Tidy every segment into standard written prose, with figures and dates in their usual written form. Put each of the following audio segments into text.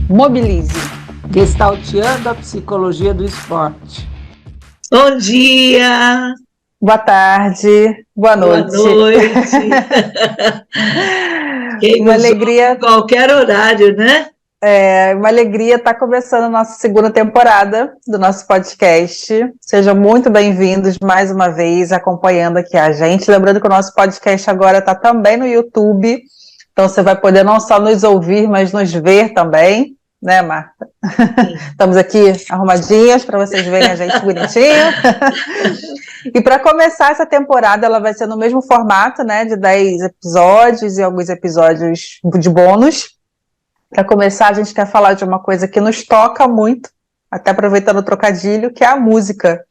Mobilize. Gestalteando a psicologia do esporte. Bom dia! Boa tarde, boa noite. Boa noite. Quem Uma nos alegria, ouve em qualquer horário, né? uma alegria estar começando a nossa segunda temporada do nosso podcast. Sejam muito bem-vindos mais uma vez, acompanhando aqui a gente. Lembrando que o nosso podcast agora está também no YouTube, então você vai poder não só nos ouvir, mas nos ver também, né, Marta? Estamos aqui arrumadinhas para vocês verem a gente bonitinho. E para começar essa temporada, ela vai ser no mesmo formato, né, de 10 episódios e alguns episódios de bônus. Para começar, a gente quer falar de uma coisa que nos toca muito, até aproveitando o trocadilho, que é a música.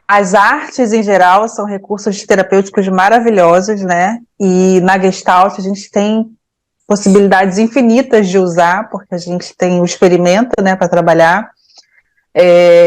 As artes, em geral, são recursos terapêuticos maravilhosos, né? E na Gestalt a gente tem possibilidades infinitas de usar, porque a gente tem o experimento, né, para trabalhar.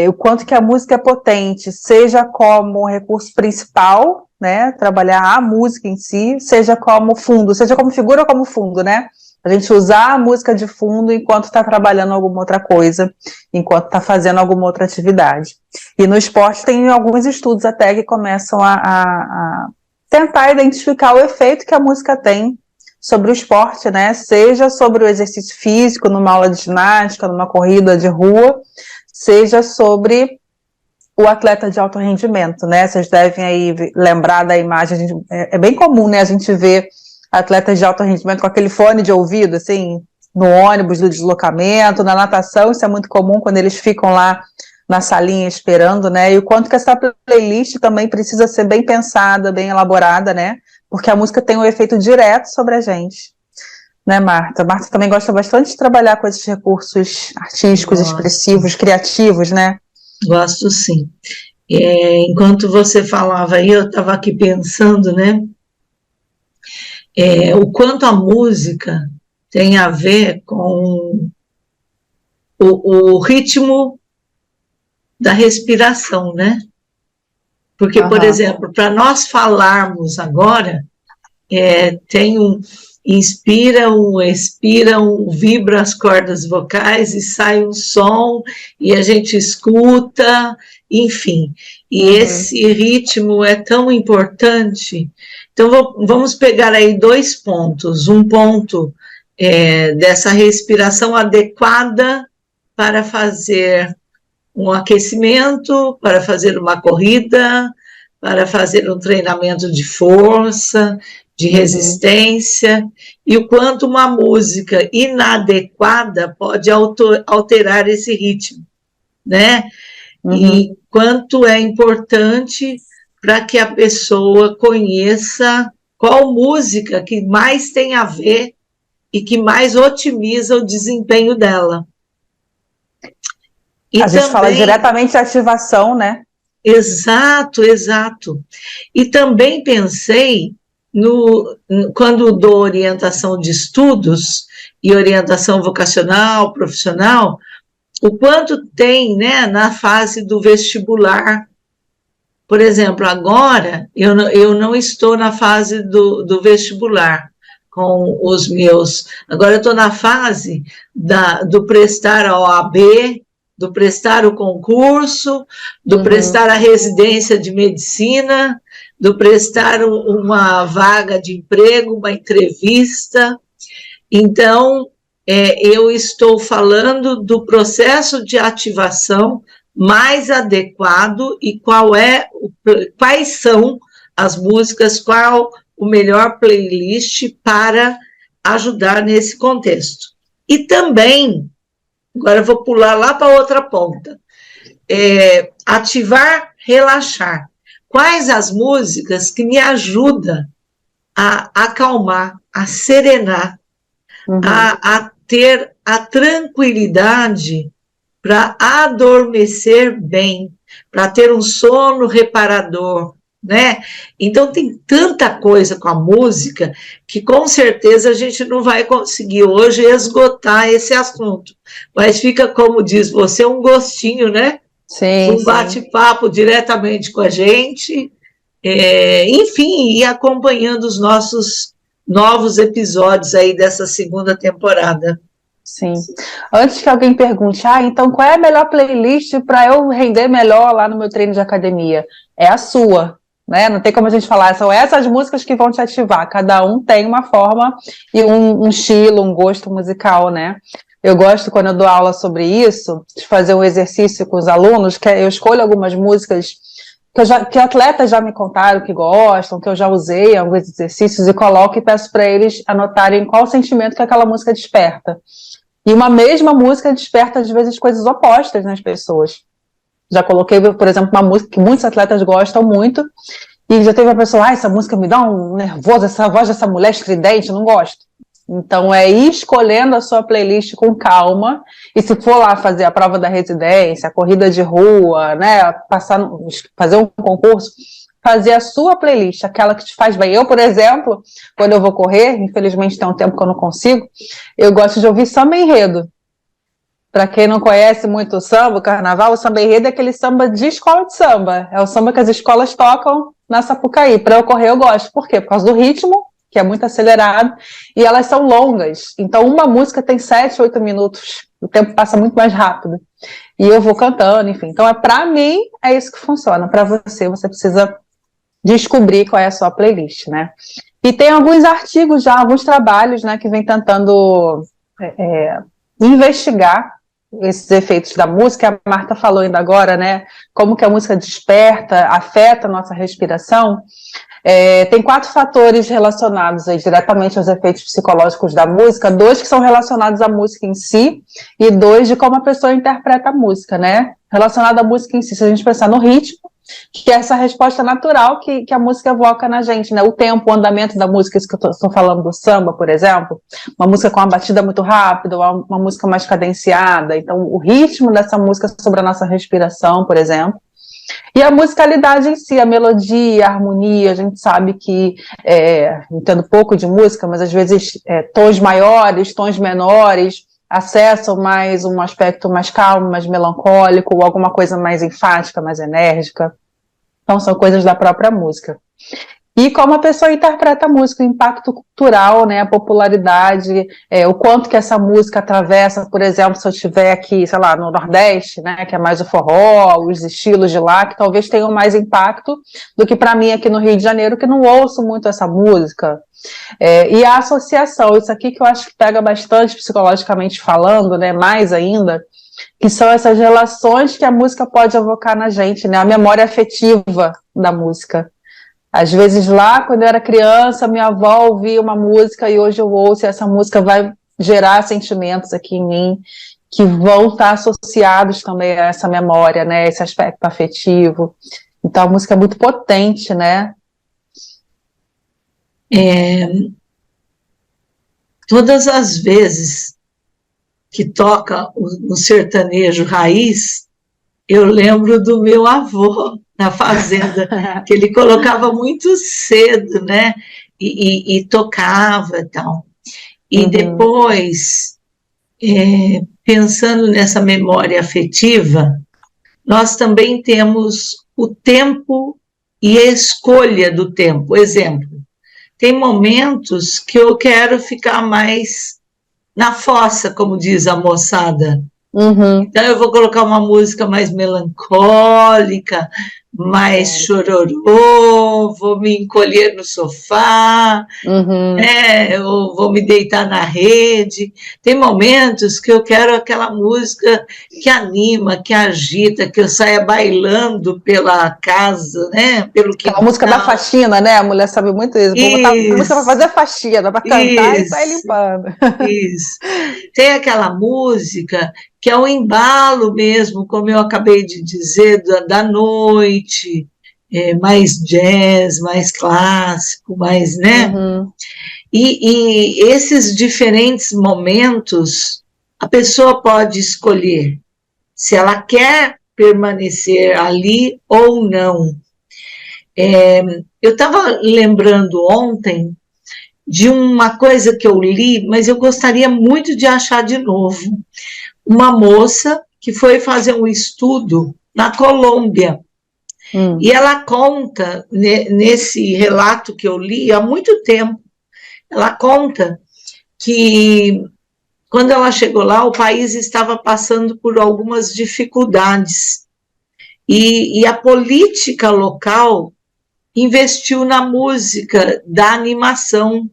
O quanto que a música é potente, seja como recurso principal, né, trabalhar a música em si, seja como fundo, seja como figura ou como fundo, né? A gente usar a música de fundo enquanto está trabalhando alguma outra coisa, enquanto está fazendo alguma outra atividade. E no esporte tem alguns estudos até que começam a tentar identificar o efeito que a música tem sobre o esporte, né? Seja sobre o exercício físico, numa aula de ginástica, numa corrida de rua, seja sobre o atleta de alto rendimento, né? Vocês devem aí lembrar da imagem, é bem comum, né, a gente ver atletas de alto rendimento com aquele fone de ouvido, assim, no ônibus do deslocamento, na natação, isso é muito comum quando eles ficam lá na salinha esperando, né? E o quanto que essa playlist também precisa ser bem pensada, bem elaborada, né? Porque a música tem um efeito direto sobre a gente, né, Marta? Marta também gosta bastante de trabalhar com esses recursos artísticos, expressivos, criativos, né? Gosto sim. Enquanto você falava aí, eu estava aqui pensando, né? O quanto a música tem a ver com o ritmo da respiração, né? Porque, por exemplo, para nós falarmos agora, tem inspiram, expiram, vibram as cordas vocais e sai um som e a gente escuta, enfim. E esse ritmo é tão importante. Então, vamos pegar aí 2 pontos. Um ponto dessa respiração adequada para fazer um aquecimento, para fazer uma corrida, para fazer um treinamento de força, de resistência, e o quanto uma música inadequada pode alterar esse ritmo, né? E quanto é importante para que a pessoa conheça qual música que mais tem a ver e que mais otimiza o desempenho dela. E a gente fala diretamente de ativação, né? Exato, exato. E também pensei quando dou orientação de estudos e orientação vocacional, profissional, o quanto tem, né, na fase do vestibular. Por exemplo, agora eu não estou na fase do vestibular com os meus. Agora eu estou na fase do prestar a OAB, do prestar o concurso, do prestar a residência de medicina, do prestar uma vaga de emprego, uma entrevista. Então, eu estou falando do processo de ativação mais adequado e quais são as músicas, qual o melhor playlist para ajudar nesse contexto. E também, agora eu vou pular lá para outra ponta, ativar, relaxar. Quais as músicas que me ajudam a acalmar, a serenar, a ter a tranquilidade para adormecer bem, para ter um sono reparador, né? Então tem tanta coisa com a música que com certeza a gente não vai conseguir hoje esgotar esse assunto, mas fica, como diz você, um gostinho, né? Sim, um bate-papo diretamente com a gente, enfim, e acompanhando os nossos novos episódios aí dessa segunda temporada. Sim. Antes que alguém pergunte, então qual é a melhor playlist para eu render melhor lá no meu treino de academia? É a sua, né? Não tem como a gente falar, são essas músicas que vão te ativar. Cada um tem uma forma e um estilo, um gosto musical, né? Eu gosto, quando eu dou aula sobre isso, de fazer um exercício com os alunos, que eu escolho algumas músicas que atletas já me contaram que gostam, que eu já usei em alguns exercícios, e coloco e peço para eles anotarem qual o sentimento que aquela música desperta. E uma mesma música desperta, às vezes, coisas opostas nas pessoas. Já coloquei, por exemplo, uma música que muitos atletas gostam muito, e já teve uma pessoa, essa música me dá um nervoso, essa voz dessa mulher estridente, não gosto. Então, é ir escolhendo a sua playlist com calma, e se for lá fazer a prova da residência, a corrida de rua, né, fazer um concurso, fazer a sua playlist, aquela que te faz bem. Eu, por exemplo, quando eu vou correr, infelizmente tem um tempo que eu não consigo, eu gosto de ouvir samba enredo. Para quem não conhece muito o samba, o carnaval, o samba enredo é aquele samba de escola de samba. É o samba que as escolas tocam na Sapucaí. Para eu correr, eu gosto. Por quê? Por causa do ritmo, que é muito acelerado, e elas são longas. Então, uma música tem 7, 8 minutos. O tempo passa muito mais rápido. E eu vou cantando, enfim. Então, para mim, é isso que funciona. Para você, você precisa descobrir qual é a sua playlist, né? E tem alguns artigos já, alguns trabalhos, né, que vem tentando investigar esses efeitos da música. A Marta falou ainda agora, né, como que a música desperta, afeta a nossa respiração. Tem 4 fatores relacionados aí, diretamente aos efeitos psicológicos da música, 2 que são relacionados à música em si, e 2 de como a pessoa interpreta a música, né? Relacionado à música em si, se a gente pensar no ritmo, que é essa resposta natural que a música evoca na gente, né? O tempo, o andamento da música, isso que eu estou falando do samba, por exemplo, uma música com uma batida muito rápida, uma música mais cadenciada. Então, o ritmo dessa música sobre a nossa respiração, por exemplo. E a musicalidade em si, a melodia, a harmonia, a gente sabe que, entendo pouco de música, mas às vezes tons maiores, tons menores, acessam mais um aspecto mais calmo, mais melancólico, ou alguma coisa mais enfática, mais enérgica. Então, são coisas da própria música. E como a pessoa interpreta a música, o impacto cultural, né, a popularidade, o quanto que essa música atravessa, por exemplo, se eu estiver aqui, sei lá, no Nordeste, né, que é mais o forró, os estilos de lá, que talvez tenham mais impacto do que para mim aqui no Rio de Janeiro, que não ouço muito essa música. E a associação, isso aqui que eu acho que pega bastante psicologicamente falando, né, mais ainda, que são essas relações que a música pode evocar na gente, né, a memória afetiva da música. Às vezes lá, quando eu era criança, minha avó ouvia uma música e hoje eu ouço, e essa música vai gerar sentimentos aqui em mim que vão estar associados também a essa memória, né, esse aspecto afetivo. Então a música é muito potente, né? Todas as vezes que toca o sertanejo raiz, eu lembro do meu avô na fazenda, que ele colocava muito cedo, né? E tocava e tal. E depois, pensando nessa memória afetiva, nós também temos o tempo e a escolha do tempo. Exemplo, tem momentos que eu quero ficar mais na fossa, como diz a moçada. Então eu vou colocar uma música mais melancólica, mais chororô, vou me encolher no sofá, eu vou me deitar na rede. Tem momentos que eu quero aquela música que anima, que agita, que eu saia bailando pela casa, né? Pelo quintal. A música da faxina, né? A mulher sabe muito isso. Vou botar a música para fazer faxina, para cantar e sair limpando. Isso. Tem aquela música que é um embalo mesmo, como eu acabei de dizer, da noite, mais jazz, mais clássico, mais, né? E esses diferentes momentos, a pessoa pode escolher se ela quer permanecer ali ou não. Eu estava lembrando ontem de uma coisa que eu li, mas eu gostaria muito de achar de novo. Uma moça que foi fazer um estudo na Colômbia. E ela conta, nesse relato que eu li há muito tempo, ela conta que quando ela chegou lá, o país estava passando por algumas dificuldades. E a política local investiu na música da animação,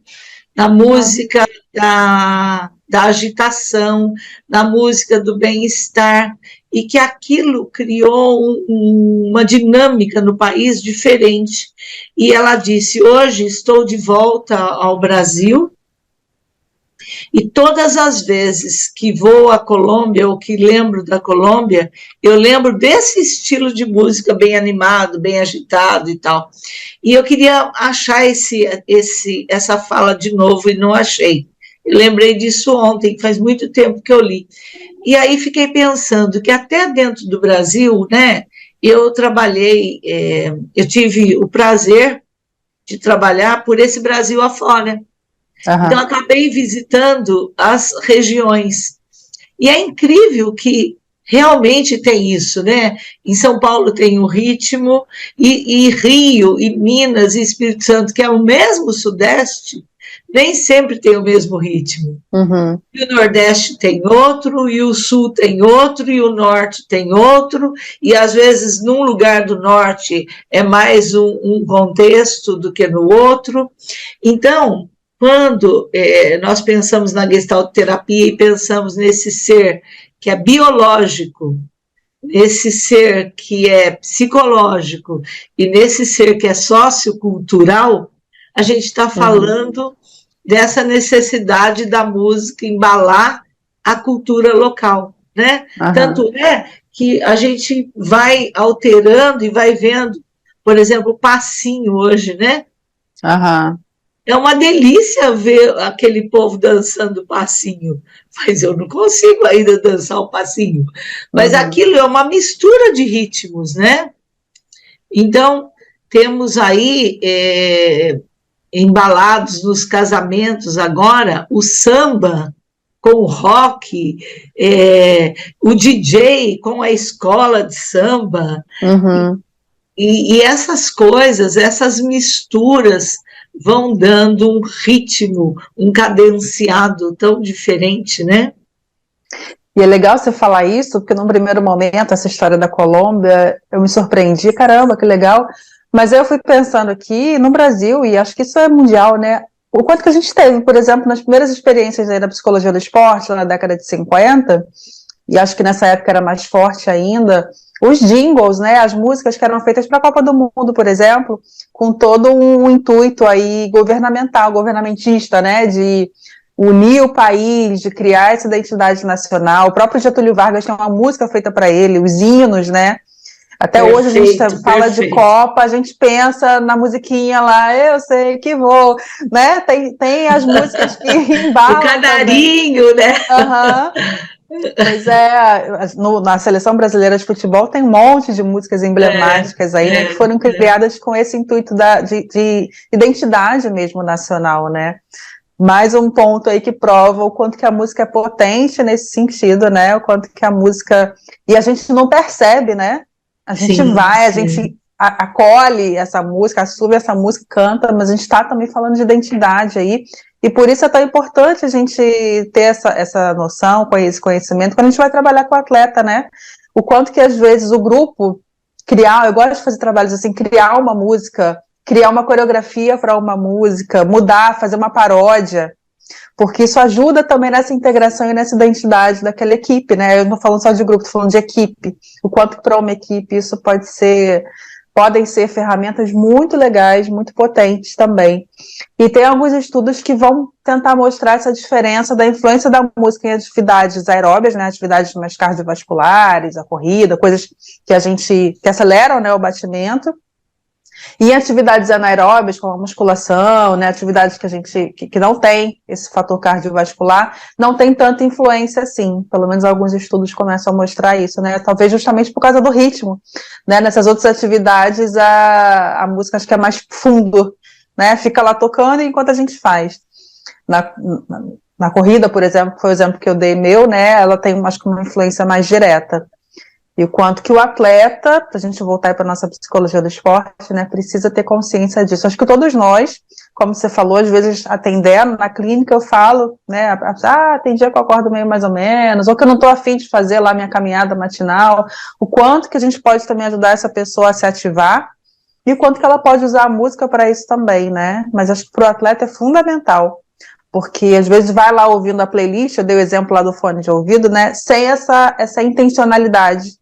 na música da agitação, na música do bem-estar, e que aquilo criou uma dinâmica no país diferente. E ela disse: hoje estou de volta ao Brasil, e todas as vezes que vou à Colômbia ou que lembro da Colômbia, eu lembro desse estilo de música bem animado, bem agitado e tal. E eu queria achar essa fala de novo e não achei. Eu lembrei disso ontem, faz muito tempo que eu li. E aí fiquei pensando que até dentro do Brasil, né, eu trabalhei, eu tive o prazer de trabalhar por esse Brasil afora. Uhum. Então, acabei visitando as regiões. E é incrível que realmente tem isso, né? Em São Paulo tem o ritmo, e Rio, e Minas, e Espírito Santo, que é o mesmo Sudeste, nem sempre tem o mesmo ritmo. Uhum. E o Nordeste tem outro, e o Sul tem outro, e o Norte tem outro, e às vezes num lugar do Norte é mais um contexto do que no outro. Então, quando nós pensamos na gestalterapia e pensamos nesse ser que é biológico, nesse ser que é psicológico e nesse ser que é sociocultural, a gente está falando dessa necessidade da música embalar a cultura local, né? Tanto é que a gente vai alterando e vai vendo, por exemplo, o passinho hoje, né? É uma delícia ver aquele povo dançando passinho, mas eu não consigo ainda dançar o passinho. Mas aquilo é uma mistura de ritmos, né? Então, temos aí, embalados nos casamentos agora, o samba com o rock, o DJ com a escola de samba. E essas coisas, essas misturas, vão dando um ritmo, um cadenciado tão diferente, né? E é legal você falar isso, porque num primeiro momento, essa história da Colômbia, eu me surpreendi, caramba, que legal. Mas aí eu fui pensando aqui, no Brasil, e acho que isso é mundial, né? O quanto que a gente teve, por exemplo, nas primeiras experiências aí da psicologia do esporte, lá na década de 50, e acho que nessa época era mais forte ainda, os jingles, né, as músicas que eram feitas para a Copa do Mundo, por exemplo, com todo um intuito aí governamentista, né, de unir o país, de criar essa identidade nacional. O próprio Getúlio Vargas tem uma música feita para ele, os hinos, né? Até hoje a gente fala de Copa, a gente pensa na musiquinha lá, eu sei que vou, né? Tem as músicas que embalam. O canarinho, também, né? Pois é, na Seleção Brasileira de Futebol tem um monte de músicas emblemáticas aí, né, que foram criadas com esse intuito de identidade mesmo nacional, né? Mais um ponto aí que prova o quanto que a música é potente nesse sentido, né? O quanto que a música... E a gente não percebe, né? A gente a gente acolhe essa música, assume essa música, canta, mas a gente está também falando de identidade aí. E por isso é tão importante a gente ter essa noção, esse conhecimento, quando a gente vai trabalhar com o atleta, né? O quanto que às vezes o grupo eu gosto de fazer trabalhos assim, criar uma música, criar uma coreografia para uma música, mudar, fazer uma paródia, porque isso ajuda também nessa integração e nessa identidade daquela equipe, né? Eu não estou falando só de grupo, estou falando de equipe. O quanto para uma equipe isso podem ser ferramentas muito legais, muito potentes também. E tem alguns estudos que vão tentar mostrar essa diferença da influência da música em atividades aeróbias, né, atividades mais cardiovasculares, a corrida, coisas que aceleram, né, o batimento, e atividades anaeróbias, como a musculação, né, atividades que não tem esse fator cardiovascular, não tem tanta influência assim. Pelo menos alguns estudos começam a mostrar isso, né? Talvez justamente por causa do ritmo, né? Nessas outras atividades, a música acho que é mais fundo, né? Fica lá tocando enquanto a gente faz. Na corrida, por exemplo, que foi o exemplo que eu dei meu, né? Ela tem, acho que, uma influência mais direta. E o quanto que o atleta, para a gente voltar para a nossa psicologia do esporte, né, precisa ter consciência disso. Acho que todos nós como você falou, às vezes atendendo na clínica eu falo, né, tem dia que eu acordo meio mais ou menos, ou que eu não estou afim de fazer lá minha caminhada matinal, o quanto que a gente pode também ajudar essa pessoa a se ativar, e o quanto que ela pode usar a música para isso também, né, mas acho que para o atleta é fundamental, porque às vezes vai lá ouvindo a playlist, eu dei o exemplo lá do fone de ouvido, né, sem essa intencionalidade,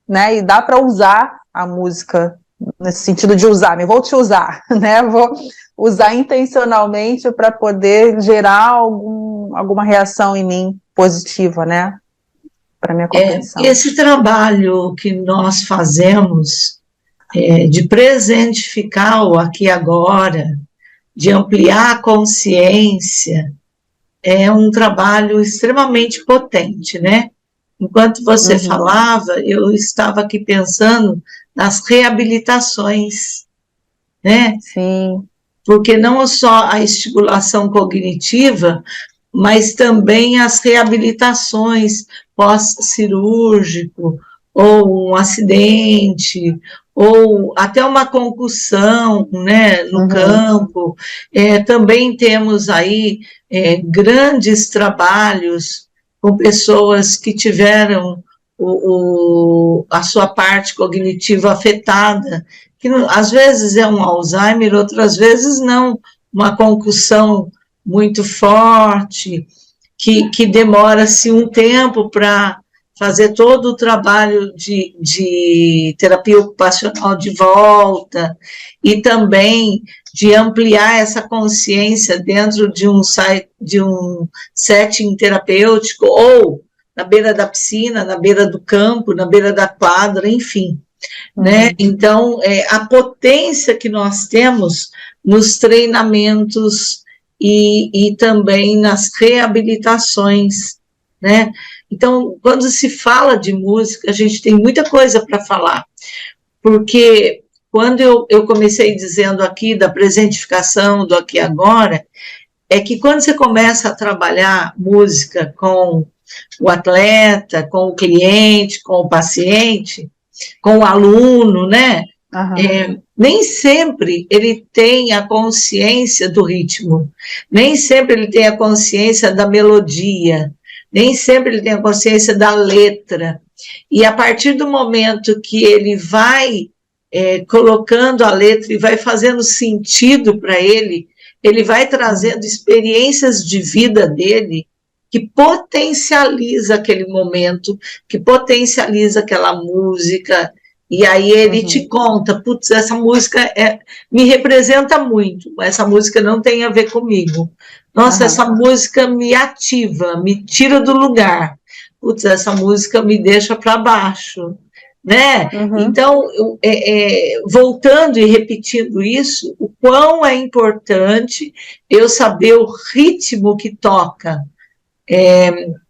né, e dá para usar a música nesse sentido de usar, vou te usar, né, vou usar intencionalmente para poder gerar alguma reação em mim positiva, né, para minha compreensão. Esse trabalho que nós fazemos de presentificar o aqui e agora, de ampliar a consciência, é um trabalho extremamente potente, né? Enquanto você falava, eu estava aqui pensando nas reabilitações, né? Sim. Porque não só a estimulação cognitiva, mas também as reabilitações pós-cirúrgico, ou um acidente, ou até uma concussão, né, no campo. Também temos aí grandes trabalhos com pessoas que tiveram a sua parte cognitiva afetada, que às vezes é um Alzheimer, outras vezes não, uma concussão muito forte, que demora-se um tempo para fazer todo o trabalho de terapia ocupacional de volta, e também de ampliar essa consciência dentro de um setting terapêutico, ou na beira da piscina, na beira do campo, na beira da quadra, enfim. Né? Então, a potência que nós temos nos treinamentos e também nas reabilitações, né? Então, quando se fala de música, a gente tem muita coisa para falar, porque quando eu comecei dizendo aqui da presentificação, do aqui e agora, é que quando você começa a trabalhar música com o atleta, com o cliente, com o paciente, com o aluno, né? Nem sempre ele tem a consciência do ritmo, nem sempre ele tem a consciência da melodia, nem sempre ele tem a consciência da letra. E a partir do momento que ele vai colocando a letra e vai fazendo sentido para ele, ele vai trazendo experiências de vida dele que potencializa aquele momento, que potencializa aquela música, e aí ele te conta, putz, essa música me representa muito, essa música não tem a ver comigo. Nossa, essa música me ativa, me tira do lugar. Putz, essa música me deixa para baixo, né? Então, voltando e repetindo isso, o quão é importante eu saber o ritmo que toca.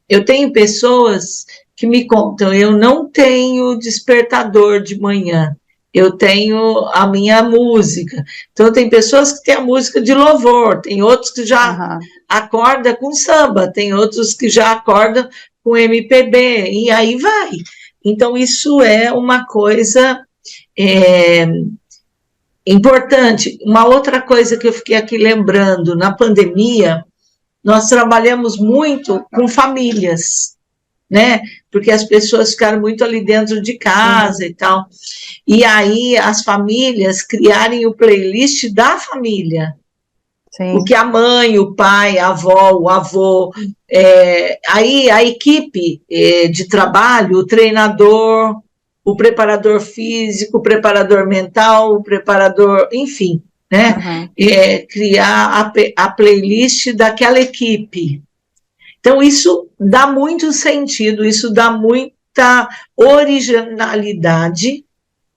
Eu tenho pessoas que me contam, eu não tenho despertador de manhã, eu tenho a minha música. Então, tem pessoas que têm a música de louvor, tem outros que já acordam com samba, tem outros que já acordam com MPB, e aí vai. Então, isso é uma coisa importante. Uma outra coisa que eu fiquei aqui lembrando, na pandemia, nós trabalhamos muito com famílias, né? Porque as pessoas ficaram muito ali dentro de casa e tal. E aí as famílias criarem o playlist da família. O que a mãe, o pai, a avó, o avô, aí a equipe de trabalho, o treinador, o preparador físico, o preparador mental, o preparador, enfim, né? Criar a playlist daquela equipe. Então, isso dá muito sentido, isso dá muita originalidade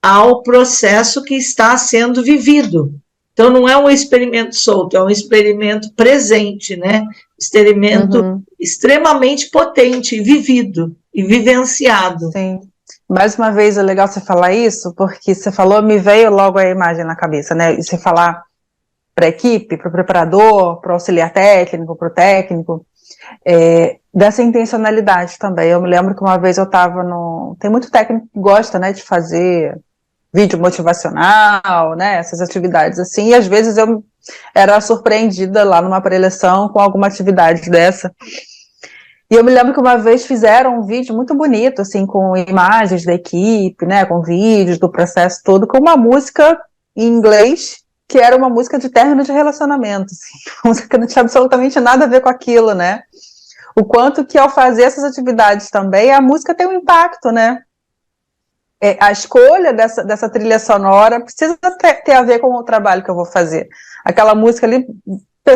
ao processo que está sendo vivido. Então, não é um experimento solto, é um experimento presente, né? Experimento extremamente potente, e vivido e vivenciado. Sim. Mais uma vez é legal você falar isso, porque você falou, me veio logo a imagem na cabeça, né? E você falar para a equipe, para o preparador, para o auxiliar técnico, para o técnico, dessa intencionalidade também. Eu me lembro que uma vez eu estava no... Tem muito técnico que gosta, né, de fazer vídeo motivacional, né, essas atividades assim, e às vezes eu era surpreendida lá numa preleção com alguma atividade dessa. E eu me lembro que uma vez fizeram um vídeo muito bonito, assim, com imagens da equipe, né, com vídeos do processo todo, com uma música em inglês, que era uma música de término de relacionamento, assim, uma música que não tinha absolutamente nada a ver com aquilo, né? O quanto que ao fazer essas atividades também, a música tem um impacto, né? A escolha dessa trilha sonora precisa ter a ver com o trabalho que eu vou fazer. Aquela música ali,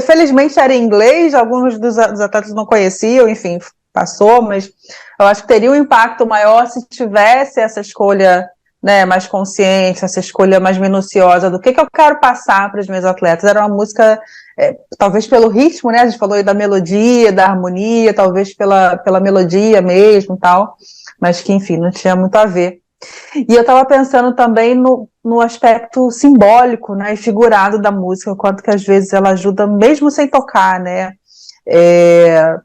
felizmente era em inglês, alguns dos atletas não conheciam, enfim, passou, mas eu acho que teria um impacto maior se tivesse essa escolha, né, mais consciente, essa escolha mais minuciosa do que eu quero passar para os meus atletas. Era uma música, talvez pelo ritmo, né, a gente falou aí da melodia, da harmonia, talvez pela melodia mesmo e tal, mas que, enfim, não tinha muito a ver. E eu estava pensando também no aspecto simbólico, né, e figurado da música, o quanto que às vezes ela ajuda mesmo sem tocar, né.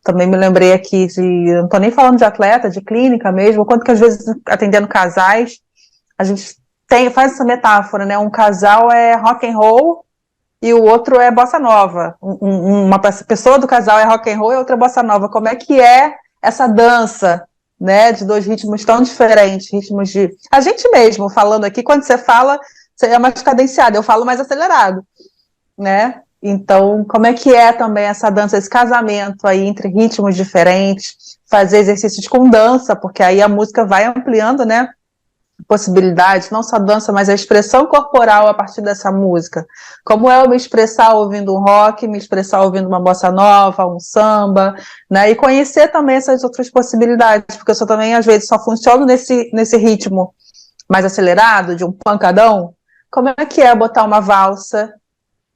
Também me lembrei aqui não estou nem falando de atleta, de clínica mesmo, o quanto que às vezes atendendo casais, a gente faz essa metáfora, né, um casal é rock and roll e o outro é bossa nova, uma pessoa do casal é rock and roll e a outra é bossa nova. Como é que é essa dança, né, de dois ritmos tão diferentes, ritmos de... A gente mesmo, falando aqui, quando você fala, você é mais cadenciado, eu falo mais acelerado, né? Então, como é que é também essa dança, esse casamento aí entre ritmos diferentes, fazer exercícios com dança, porque aí a música vai ampliando, né, possibilidades, não só dança, mas a expressão corporal a partir dessa música. Como é eu me expressar ouvindo um rock, me expressar ouvindo uma bossa nova, um samba, né? E conhecer também essas outras possibilidades, porque eu só também, às vezes, só funciono nesse ritmo mais acelerado, de um pancadão. Como é que é botar uma valsa,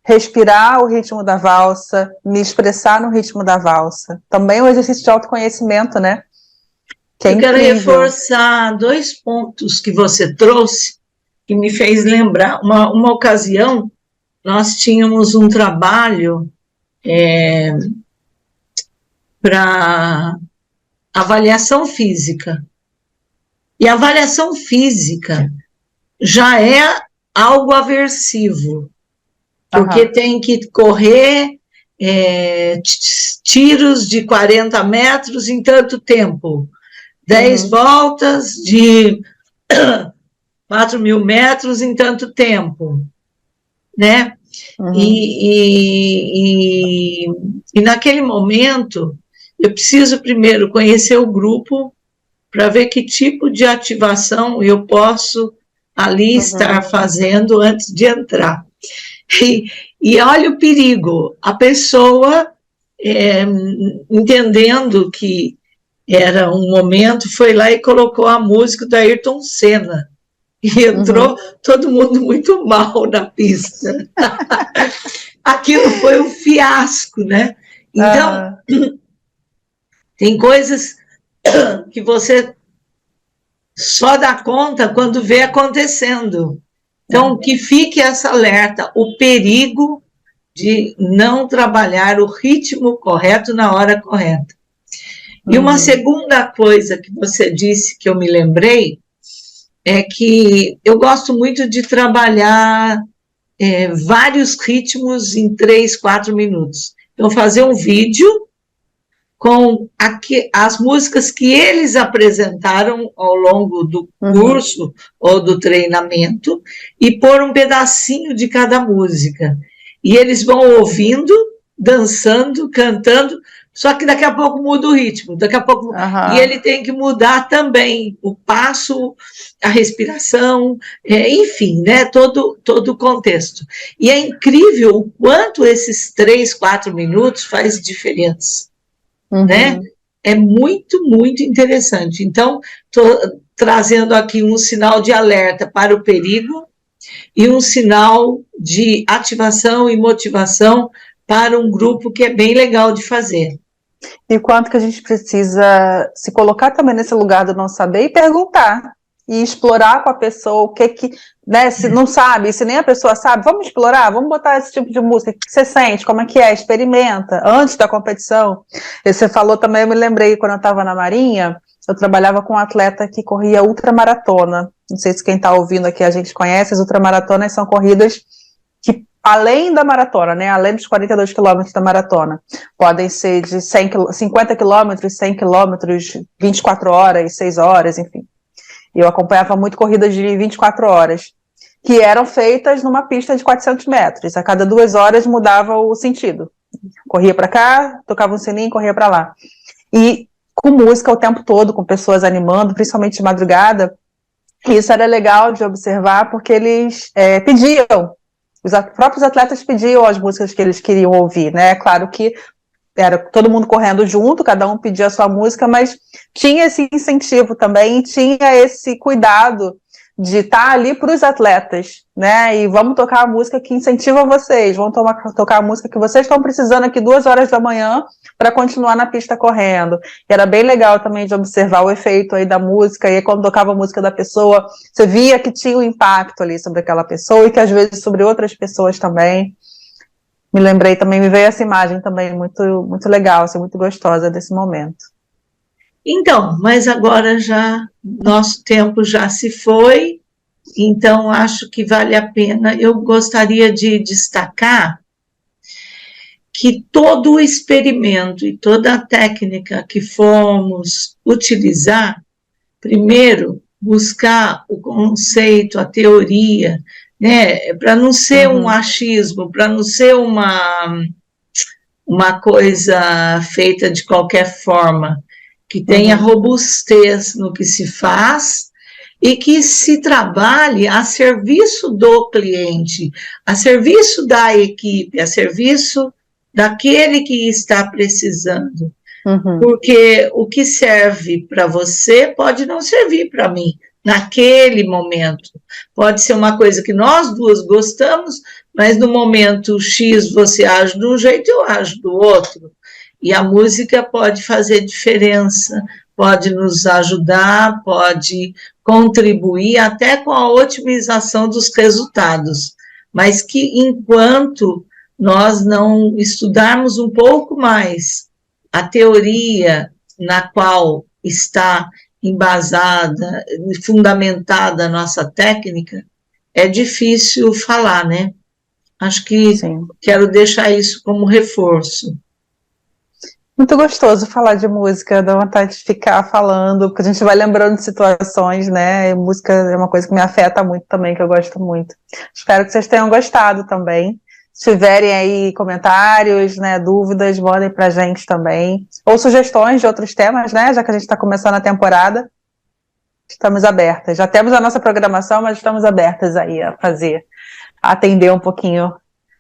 respirar o ritmo da valsa, me expressar no ritmo da valsa? Também é um exercício de autoconhecimento, né? Eu quero reforçar 2 pontos que você trouxe, que me fez lembrar. Uma ocasião, nós tínhamos um trabalho para avaliação física. E a avaliação física já é algo aversivo, porque tem que correr tiros de 40 metros em tanto tempo. 10 voltas de 4.000 metros em tanto tempo, né? E naquele momento, eu preciso primeiro conhecer o grupo para ver que tipo de ativação eu posso ali estar fazendo antes de entrar. E olha o perigo, a pessoa entendendo que era um momento, foi lá e colocou a música do Ayrton Senna. E entrou todo mundo muito mal na pista. Aquilo foi um fiasco, né? Então, tem coisas que você só dá conta quando vê acontecendo. Então, que fique essa alerta, o perigo de não trabalhar o ritmo correto na hora correta. E uma segunda coisa que você disse, que eu me lembrei, é que eu gosto muito de trabalhar vários ritmos em 3, 4 minutos. Então, fazer um vídeo com as músicas que eles apresentaram ao longo do curso ou do treinamento e pôr um pedacinho de cada música. E eles vão ouvindo, dançando, cantando, só que daqui a pouco muda o ritmo, daqui a pouco... E ele tem que mudar também o passo, a respiração, enfim, né, todo o contexto. E é incrível o quanto esses 3, 4 minutos faz diferença, né? É muito, muito interessante. Então, estou trazendo aqui um sinal de alerta para o perigo e um sinal de ativação e motivação para um grupo que é bem legal de fazer. E quanto que a gente precisa se colocar também nesse lugar do não saber e perguntar, e explorar com a pessoa o que né, se não sabe, se nem a pessoa sabe, vamos explorar, vamos botar esse tipo de música, o que você sente, como é que é, experimenta, antes da competição. E você falou também, eu me lembrei, quando eu estava na Marinha, eu trabalhava com um atleta que corria ultramaratona, não sei se quem está ouvindo aqui a gente conhece, as ultramaratonas são corridas que, além da maratona, né, além dos 42 quilômetros da maratona, podem ser de 50 quilômetros, 100 quilômetros, 24 horas, 6 horas, enfim. Eu acompanhava muito corridas de 24 horas, que eram feitas numa pista de 400 metros. A cada 2 horas mudava o sentido. Corria para cá, tocava um sininho, corria para lá. E com música o tempo todo, com pessoas animando, principalmente de madrugada. E isso era legal de observar, porque eles pediam, os próprios atletas pediam as músicas que eles queriam ouvir, né? Claro que era todo mundo correndo junto, cada um pedia a sua música, mas tinha esse incentivo também, tinha esse cuidado de estar ali para os atletas, né? E vamos tocar a música que incentiva vocês, vamos tocar a música que vocês estão precisando aqui 2 horas da manhã para continuar na pista correndo. E era bem legal também de observar o efeito aí da música, e aí, quando tocava a música da pessoa, você via que tinha um impacto ali sobre aquela pessoa, e que às vezes sobre outras pessoas também. Me lembrei também, me veio essa imagem também muito, muito legal, assim, muito gostosa desse momento. Então, mas agora já nosso tempo já se foi, então acho que vale a pena. Eu gostaria de destacar que todo o experimento e toda a técnica que formos utilizar, primeiro, buscar o conceito, a teoria, né, para não ser um achismo, para não ser uma coisa feita de qualquer forma, que tenha robustez no que se faz e que se trabalhe a serviço do cliente, a serviço da equipe, a serviço daquele que está precisando. Porque o que serve para você pode não servir para mim naquele momento. Pode ser uma coisa que nós duas gostamos, mas no momento X você age de um jeito e eu ajo do outro. E a música pode fazer diferença, pode nos ajudar, pode contribuir até com a otimização dos resultados. Mas que enquanto nós não estudarmos um pouco mais a teoria na qual está embasada, fundamentada a nossa técnica, é difícil falar, né? Acho que quero deixar isso como reforço. Muito gostoso falar de música, dá vontade de ficar falando, porque a gente vai lembrando de situações, né? E música é uma coisa que me afeta muito também, que eu gosto muito. Espero que vocês tenham gostado também. Se tiverem aí comentários, né, dúvidas, mandem pra gente também. Ou sugestões de outros temas, né? Já que a gente está começando a temporada, estamos abertas. Já temos a nossa programação, mas estamos abertas aí a atender um pouquinho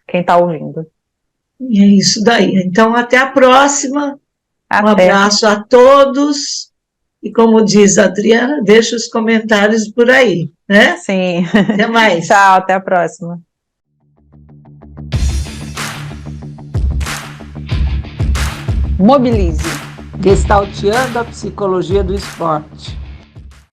quem está ouvindo. E é isso daí. Então, até a próxima. Um abraço a todos. E como diz a Adriana, deixa os comentários por aí, né? Sim. Até mais. Tchau, até a próxima. Mobilize. Gestalteando a psicologia do esporte.